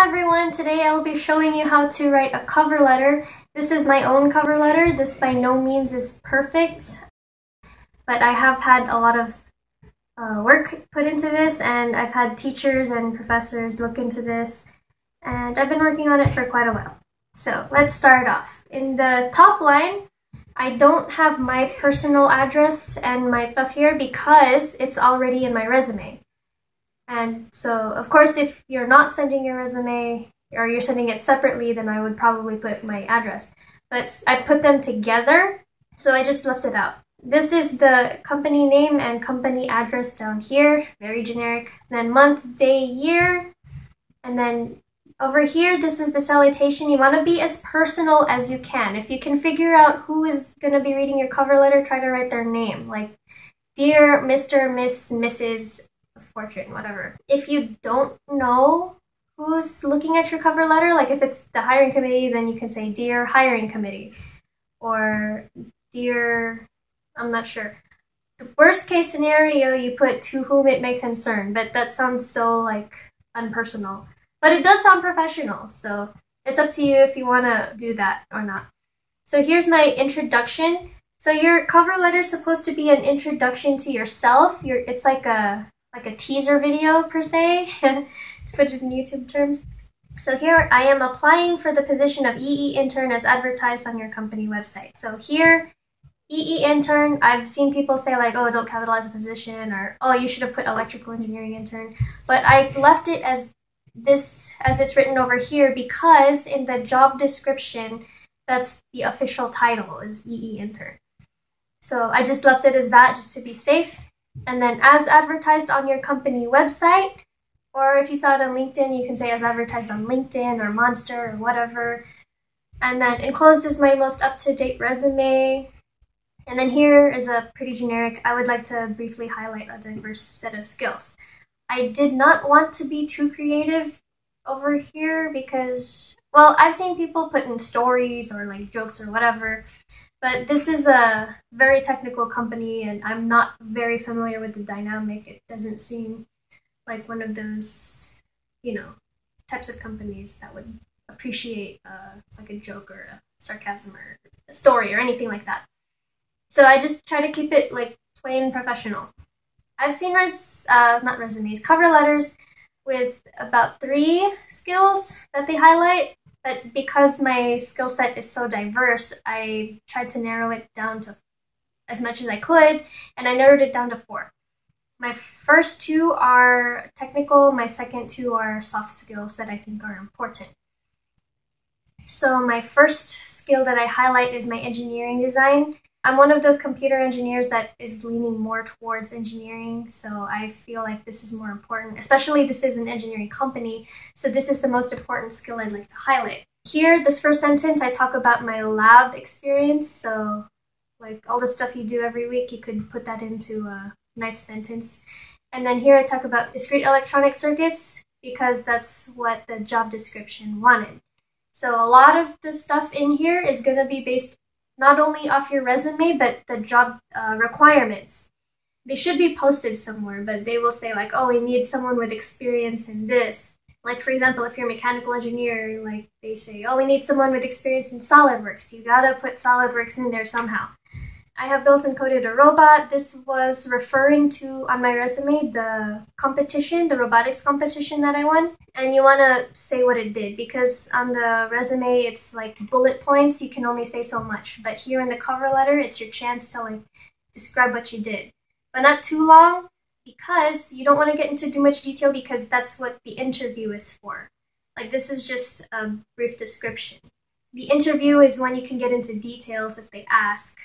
everyone, today I will be showing you how to write a cover letter. This is my own cover letter. This by no means is perfect, but I have had a lot of work put into this, and I've had teachers and professors look into this, and I've been working on it for quite a while. So let's start off. In the top line, I don't have my personal address and my stuff here because it's already in my resume. And so, of course, if you're not sending your resume or you're sending it separately, then I would probably put my address. But I put them together, so I just left it out. This is the company name and company address down here, very generic. Then month, day, year. And then over here, this is the salutation. You want to be as personal as you can. If you can figure out who is going to be reading your cover letter, try to write their name. Like, Dear Mr., Miss, Mrs., Fortune, whatever. If you don't know who's looking at your cover letter, like if it's the hiring committee, then you can say Dear Hiring Committee or Dear, I'm not sure. The worst case scenario, you put to whom it may concern, but that sounds so like unpersonal. But it does sound professional, so it's up to you if you want to do that or not. So here's my introduction. So your cover letter is supposed to be an introduction to yourself. It's like a teaser video per se, to put it in YouTube terms. So here I am applying for the position of EE intern as advertised on your company website. So here, EE intern, I've seen people say like, oh, don't capitalize the position, or oh, you should have put electrical engineering intern. But I left it as it's written over here because in the job description, that's the official title is EE intern. So I just left it as that just to be safe. And then as advertised on your company website, or if you saw it on LinkedIn, you can say as advertised on LinkedIn or Monster or whatever. And then enclosed is my most up-to-date resume. And then here is a pretty generic, I would like to briefly highlight a diverse set of skills. I did not want to be too creative over here because, well, I've seen people put in stories or like jokes or whatever. But this is a very technical company, and I'm not very familiar with the dynamic. It doesn't seem like one of those, types of companies that would appreciate like a joke or a sarcasm or a story or anything like that. So I just try to keep it like plain professional. I've seen cover letters with about 3 skills that they highlight. But because my skill set is so diverse, I tried to narrow it down to as much as I could, and I narrowed it down to 4. My first 2 are technical, my second 2 are soft skills that I think are important. So my first skill that I highlight is my engineering design. I'm one of those computer engineers that is leaning more towards engineering, so I feel like this is more important, especially this is an engineering company, so this is the most important skill I'd like to highlight. Here, this first sentence, I talk about my lab experience, so like all the stuff you do every week, you could put that into a nice sentence. And then here I talk about discrete electronic circuits, because that's what the job description wanted. So a lot of the stuff in here is going to be based not only off your resume, but the job requirements. They should be posted somewhere, but they will say like, oh, we need someone with experience in this. Like, for example, if you're a mechanical engineer, like they say, oh, we need someone with experience in SolidWorks. You gotta put SolidWorks in there somehow. I have built and coded a robot. This was referring to, on my resume, the competition, the robotics competition that I won. And you want to say what it did, because on the resume, it's like bullet points. You can only say so much. But here in the cover letter, it's your chance to like describe what you did. But not too long, because you don't want to get into too much detail, because that's what the interview is for. Like, this is just a brief description. The interview is when you can get into details if they ask.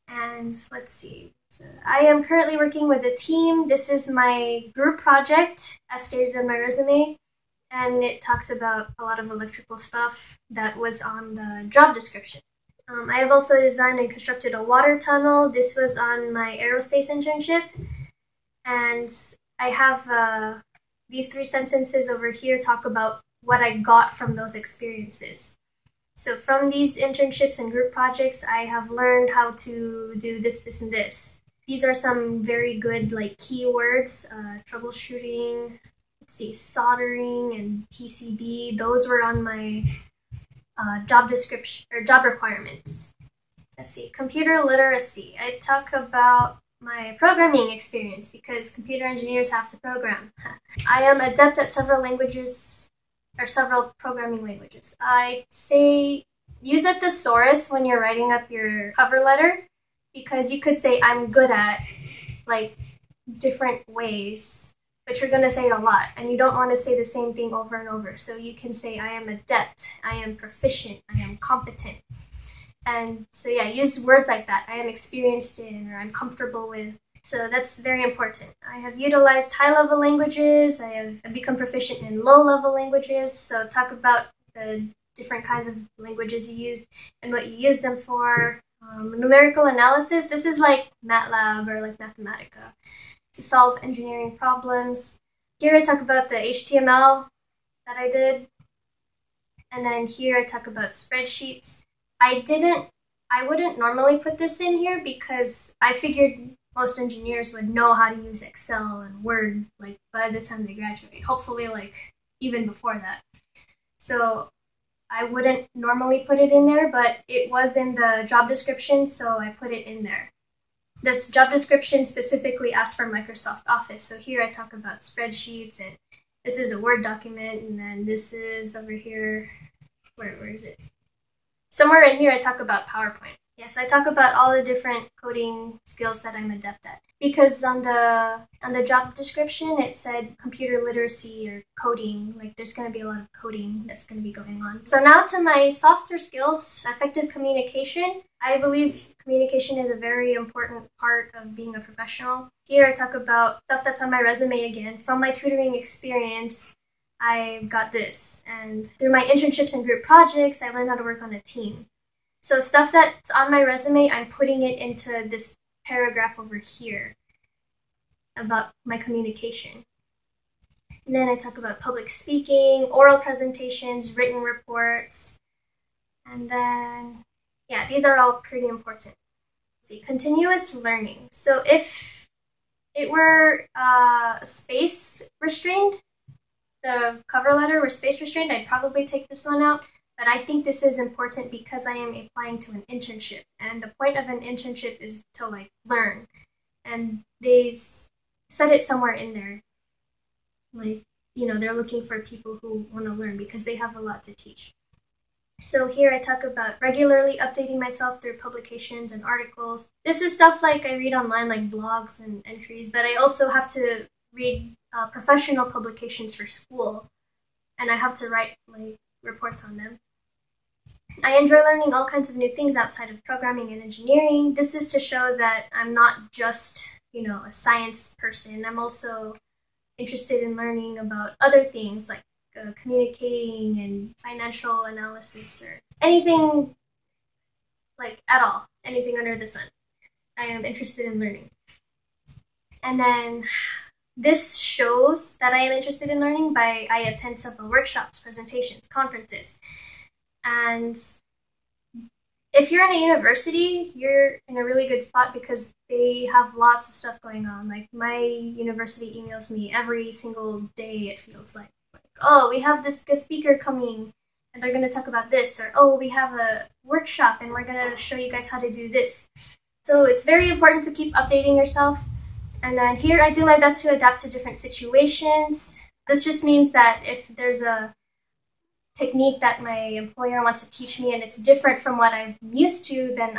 And let's see, so I am currently working with a team. This is my group project, as stated in my resume, and it talks about a lot of electrical stuff that was on the job description. I have also designed and constructed a water tunnel. This was on my aerospace internship, and I have these 3 sentences over here talk about what I got from those experiences. So from these internships and group projects, I have learned how to do this, this, and this. These are some very good like keywords, troubleshooting, see, soldering and PCB, those were on my job description or job requirements. Let's see, computer literacy. I talk about my programming experience because computer engineers have to program. I am adept at several languages or several programming languages. I say use a thesaurus when you're writing up your cover letter because you could say I'm good at like different ways, but you're going to say it a lot and you don't want to say the same thing over and over. So you can say I am adept, I am proficient, I am competent. And so yeah, use words like that. I am experienced in or I'm comfortable with. So that's very important. I have utilized high-level languages. I have become proficient in low-level languages. So talk about the different kinds of languages you use and what you use them for. Numerical analysis. This is like MATLAB or like Mathematica to solve engineering problems. Here I talk about the HTML that I did. And then here I talk about spreadsheets. I wouldn't normally put this in here because I figured most engineers would know how to use Excel and Word like by the time they graduate, hopefully like even before that. So I wouldn't normally put it in there, but it was in the job description, so I put it in there. This job description specifically asked for Microsoft Office, so here I talk about spreadsheets, and this is a Word document, and then this is over here, where is it? Somewhere in here I talk about PowerPoint. Yes, I talk about all the different coding skills that I'm adept at. Because on the job description it said computer literacy or coding, like there's going to be a lot of coding that's going to be going on. So now to my softer skills, effective communication. I believe communication is a very important part of being a professional. Here I talk about stuff that's on my resume again. From my tutoring experience, I got this, and through my internships and group projects, I learned how to work on a team. So stuff that's on my resume, I'm putting it into this paragraph over here about my communication. And then I talk about public speaking, oral presentations, written reports, and then, yeah, these are all pretty important. Let's see, continuous learning. So if it were space restrained, the cover letter were space restrained, I'd probably take this one out. But I think this is important because I am applying to an internship. And the point of an internship is to like learn. And they said it somewhere in there. Like, you know, they're looking for people who want to learn because they have a lot to teach. So here I talk about regularly updating myself through publications and articles. This is stuff like I read online, like blogs and entries, but I also have to read professional publications for school, and I have to write like reports on them. I enjoy learning all kinds of new things outside of programming and engineering. This is to show that I'm not just, you know, a science person. I'm also interested in learning about other things like communicating and financial analysis or anything like at all, anything under the sun. I am interested in learning. And then this shows that I am interested in learning by I attend several workshops, presentations, conferences. And if you're in a university, you're in a really good spot because they have lots of stuff going on. Like my university emails me every single day, it feels like, oh, we have this guest speaker coming and they're going to talk about this, or oh, we have a workshop and we're going to show you guys how to do this. So it's very important to keep updating yourself. And then here I do my best to adapt to different situations. This just means that if there's a technique that my employer wants to teach me and it's different from what I'm used to, then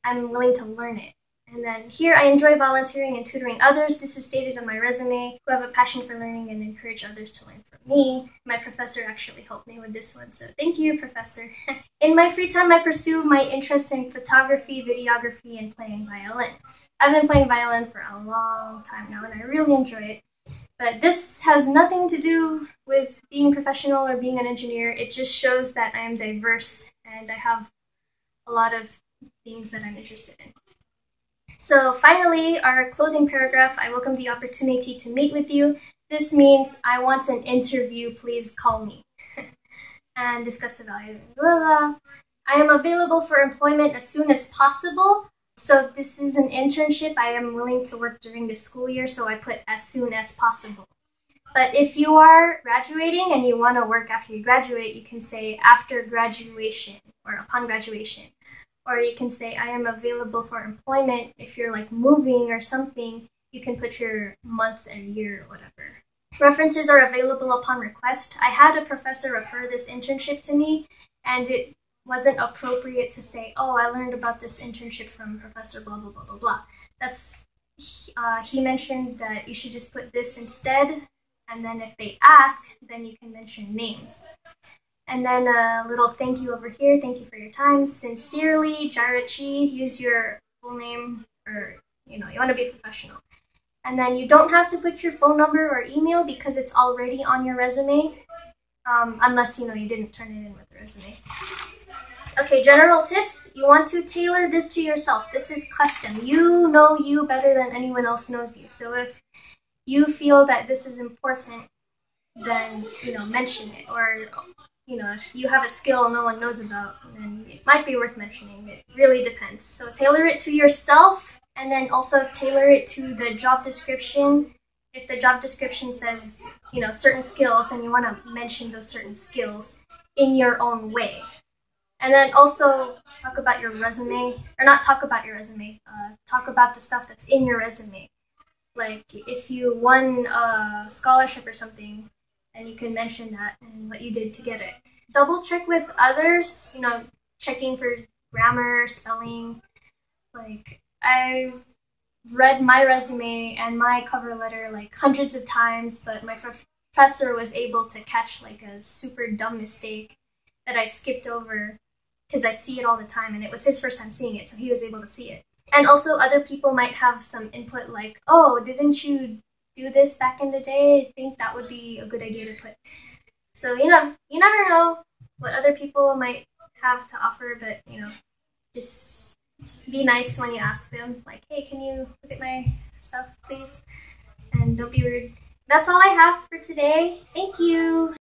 I'm willing to learn it. And then here I enjoy volunteering and tutoring others. This is stated on my resume, who have a passion for learning and encourage others to learn from me. My professor actually helped me with this one, so thank you, professor. In my free time, I pursue my interests in photography, videography, and playing violin. I've been playing violin for a long time now, and I really enjoy it. But this has nothing to do with being professional or being an engineer. It just shows that I am diverse and I have a lot of things that I'm interested in. So finally, our closing paragraph, I welcome the opportunity to meet with you. This means I want an interview, please call me. And discuss the value. Blah, blah. I am available for employment as soon as possible. So this is an internship. I am willing to work during the school year, so I put as soon as possible. But if you are graduating and you want to work after you graduate, you can say after graduation or upon graduation. Or you can say I am available for employment. If you're like moving or something, you can put your month and year or whatever. References are available upon request. I had a professor refer this internship to me, and it wasn't appropriate to say, oh, I learned about this internship from Professor blah, blah, blah, blah, blah. He mentioned that you should just put this instead, and then if they ask, then you can mention names. And then a little thank you over here. Thank you for your time. Sincerely, Jairachi. Use your full name, or you want to be professional. And then you don't have to put your phone number or email because it's already on your resume, unless you didn't turn it in with the resume. Okay, general tips. You want to tailor this to yourself. This is custom. You know you better than anyone else knows you. So if you feel that this is important, then mention it. Or if you have a skill no one knows about, then it might be worth mentioning. It really depends. So tailor it to yourself, and then also tailor it to the job description. If the job description says, certain skills, then you want to mention those certain skills in your own way. And then also talk about your resume, or not talk about your resume, talk about the stuff that's in your resume. Like if you won a scholarship or something, and you can mention that and what you did to get it. Double check with others, checking for grammar, spelling. Like I've read my resume and my cover letter like hundreds of times, but my professor was able to catch like a super dumb mistake that I skipped over because I see it all the time, and it was his first time seeing it, so he was able to see it. And also other people might have some input like, oh, didn't you do this back in the day? I think that would be a good idea to put. So you never know what other people might have to offer, but just be nice when you ask them, like, hey, can you look at my stuff please? And don't be rude. That's all I have for today. Thank you.